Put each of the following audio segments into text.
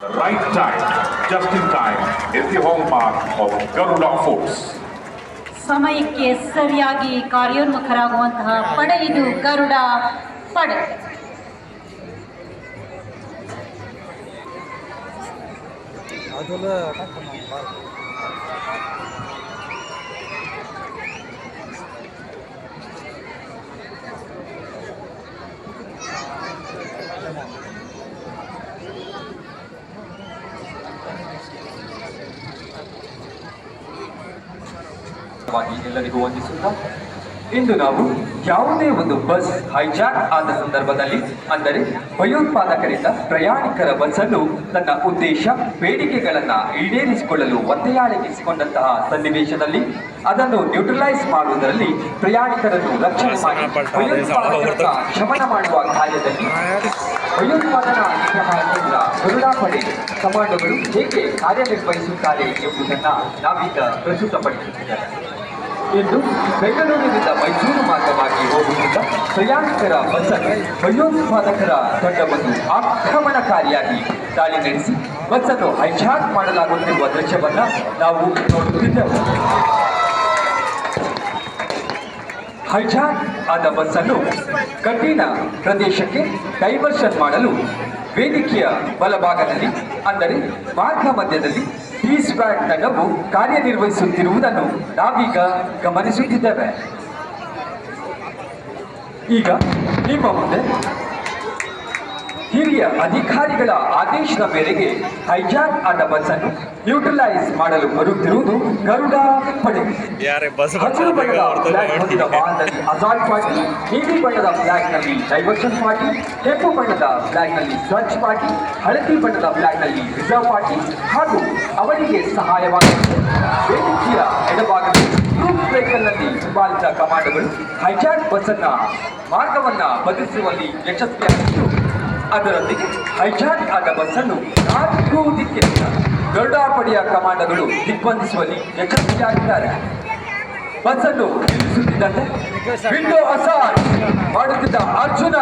The right time, just in time, is the hallmark of Garuda Force. ಸಮಯಕ್ಕೆ ಸರಿಯಾಗಿ ಕಾರ್ಯೋನ್ಮುಖರಾಗುವಂತಹ ಪಡೆ ಇದು ಗರುಡ ಪಡೆ. ಎಲ್ಲರಿಗೂ ವಂದಿಸುತ್ತಾ ಇಂದು ನಾವು ಯಾವುದೇ ಒಂದು ಬಸ್ ಹೈಜಾಕ್ ಆದ ಸಂದರ್ಭದಲ್ಲಿ ಅಂದರೆ ಭಯೋತ್ಪಾದಕರಿಂದ ಪ್ರಯಾಣಿಕರ ಬಸ್ ಅನ್ನು ತನ್ನ ಉದ್ದೇಶ ಬೇಡಿಕೆಗಳನ್ನ ಈಡೇರಿಸಿಕೊಳ್ಳಲು ಒತ್ತೆಯಾಳಿಸಿಕೊಂಡಂತಹ ಸನ್ನಿವೇಶದಲ್ಲಿ ಅದನ್ನು ನ್ಯೂಟ್ರಲೈಸ್ ಮಾಡುವುದರಲ್ಲಿ ಪ್ರಯಾಣಿಕರನ್ನು ರಕ್ಷಣೆ ಮಾಡಿ ಭಯೋತ್ಪಾದಕರನ್ನ ಶಮನ ಮಾಡುವ ಕಾರ್ಯದಲ್ಲಿ ಭಯೋತ್ಪಾದನಾ ನಿಗ್ರಹ ಕೇಂದ್ರ ಗರುಡ ಪಡೆ ಕಮಾಂಡೋಗಳು ಹೇಗೆ ಕಾರ್ಯನಿರ್ವಹಿಸುತ್ತಾರೆ ಎಂಬುದನ್ನು ನಾವೀಗ ಪ್ರಸ್ತುತಪಡಿಸುತ್ತಿದ್ದಾರೆ. ಇಂದು ಬೆಂಗಳೂರಿನಿಂದ ಮೈಸೂರು ಮಾರ್ಗವಾಗಿ ಹೋಗುತ್ತಿದ್ದ ಪ್ರಯಾಣಿಕರ ಬಸ್ಸನ್ನು ಭಯೋತ್ಪಾದಕರ ತಂಡವನ್ನು ಆಕ್ರಮಣಕಾರಿಯಾಗಿ ದಾಳಿ ನಡೆಸಿ ಬಸ್ಸನ್ನು ಹೈಜಾಕ್ ಮಾಡಲಾಗುತ್ತಿರುವ ದೃಶ್ಯವನ್ನ ನಾವು ನೋಡುತ್ತಿದ್ದೆವು. ಹೈಜಾಕ್ ಆದ ಬಸ್ಸನ್ನು ಕಠಿಣ ಪ್ರದೇಶಕ್ಕೆ ಡೈವರ್ಷನ್ ಮಾಡಲು ವೇದಿಕೆಯ ಬಲಭಾಗದಲ್ಲಿ ಅಂದರೆ ಮಾರ್ಗ ಮಧ್ಯದಲ್ಲಿ ಟಿ-ಸ್ಕ್ವಾಡ್ ತಂಡವು ಕಾರ್ಯನಿರ್ವಹಿಸುತ್ತಿರುವುದನ್ನು ನಾವೀಗ ಗಮನಿಸುತ್ತಿದ್ದೇವೆ. ಈಗ ನಿಮ್ಮ ಮುಂದೆ ಹಿರಿಯ ಅಧಿಕಾರಿಗಳ ಆದೇಶದ ಮೇರೆಗೆ ಹೈಜಾಕ್ ಆದ ಬಸ್ ಅನ್ನು ನ್ಯೂಟ್ರಲೈಸ್ ಮಾಡಲು ಬರುತ್ತಿರುವುದು ಗರುಡ ಪಡೆ. ಹಸಿರು ಬಣ್ಣದ ಫ್ಲಾಗ್ ಹೊಂದಿದ ವಾಹನದಲ್ಲಿ ಅಸಾಲ್ಟ್ ಪಾರ್ಟಿ, ನೀಲಿ ಬಣ್ಣದ ಫ್ಲಾಗ್ ನಲ್ಲಿ ಡೈವರ್ಷನ್ ಪಾರ್ಟಿ, ಕೆಂಪು ಬಣ್ಣದ ಫ್ಲಾಗ್ ನಲ್ಲಿ ಸರ್ಚ್ ಪಾರ್ಟಿ, ಹಳದಿ ಬಣ್ಣದ ಫ್ಲಾಗ್ ನಲ್ಲಿ ರಿಸರ್ವ್ ಪಾರ್ಟಿ ಹಾಗೂ ಅವರಿಗೆ ಸಹಾಯವಾಗುತ್ತದೆ ವೇದಿಕೆಯ ಎಡಭಾಗದಲ್ಲಿ ಗ್ರೂಪ್ ವೆಹಿಕಲ್ ನಲ್ಲಿ ಹಿಂಬಾಲಿತ ಕಮಾಂಡೋಗಳು ಹೈಜಾಕ್ ಬಸ್ ಅನ್ನ ಮಾರ್ಗವನ್ನ ಬದಲಿಸುವಲ್ಲಿ ಯಶಸ್ವಿಯಾಗಿದ್ದು ಅದರೊಂದಿಗೆ ಹೈಜಾಕ್ ಆದ ಬಸ್ ಅನ್ನು 4 ದಿಕ್ಕಿನಿಂದ ಗರುಡ ಪಡೆಯ ಕಮಾಂಡೋಗಳು ದಿಗ್ಬಂಧಿಸುವಲ್ಲಿ ಯಶಸ್ವಿಯಾಗಿದ್ದಾರೆ. ಬಸ್ ಅನ್ನು ನಿಲ್ಲಿಸುತ್ತಿದ್ದಂತೆ ವಿಂಡೋ ಅಸಾಲ್ಟ್ ಮಾಡುತ್ತಿದ್ದ ಅರ್ಜುನ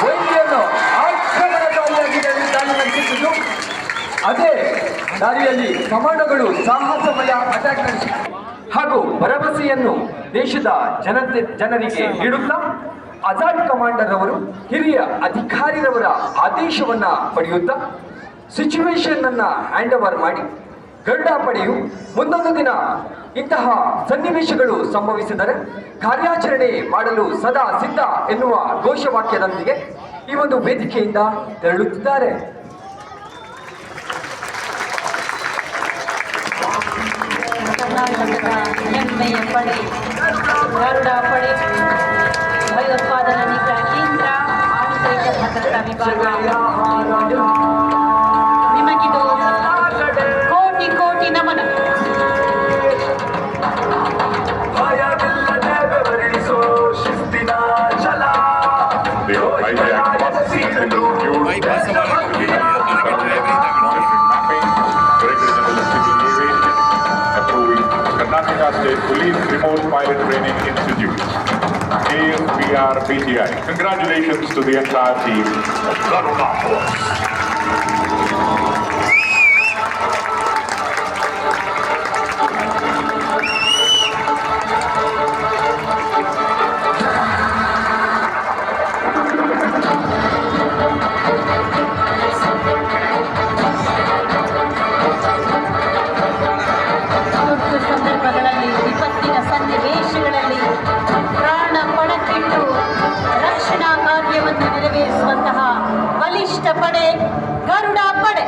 ವೈದ್ಯರನ್ನು ಆಕ್ರಮಣಕಾರಿಯಾಗಿ ದಾಳಿ ನಡೆಸುತ್ತಿದ್ದು ಅದೇ ದಾರಿಯಲ್ಲಿ ಕಮಾಂಡೋಗಳು ಸಾಹಸಮಯ ಅಟ್ಯಾಕ್ ನಡೆಸಿ ಹಾಗೂ ಭರವಸೆಯನ್ನು ದೇಶದ ಜನರಿಗೆ ನೀಡುತ್ತಾ ಅಜಾದ್ ಕಮಾಂಡರ್ ಅವರು ಹಿರಿಯ ಅಧಿಕಾರಿರವರ ಆದೇಶವನ್ನ ಪಡೆಯುತ್ತಾ ಸಿಚುವೇಶನ್ ಅನ್ನ ಹ್ಯಾಂಡ್ ಓವರ್ ಮಾಡಿ ಗರುಡ ಪಡೆಯು ಮುಂದೊಂದು ದಿನ ಇಂತಹ ಸನ್ನಿವೇಶಗಳು ಸಂಭವಿಸಿದರೆ ಕಾರ್ಯಾಚರಣೆ ಮಾಡಲು ಸದಾ ಸಿದ್ಧ ಎನ್ನುವ ಘೋಷವಾಕ್ಯದೊಂದಿಗೆ ಈ ಒಂದು ವೇದಿಕೆಯಿಂದ ತೆರಳುತ್ತಿದ್ದಾರೆ. ಕರ್ನಾಟಕದ ಹೆಮ್ಮೆಯ ಪಡೆ ಗರುಡ ಪಡೆ ಭಯೋತ್ಪಾದನಾ ನಿಗ್ರಹ ಕೇಂದ್ರ ಆಂತರಿಕ ಭದ್ರತಾ ವಿಭಾಗ ನಿಮಗಿದು ಕೋಟಿ ಕೋಟಿ ನಮನ. Karnataka State Police Remote Pilot Training Institute, ASPR BTI. Congratulations to the entire team of Garuda Force. ನೆರವೇರಿಸುವಂತಹ ಬಲಿಷ್ಠ ಪಡೆ ಗರುಡ ಪಡೆ.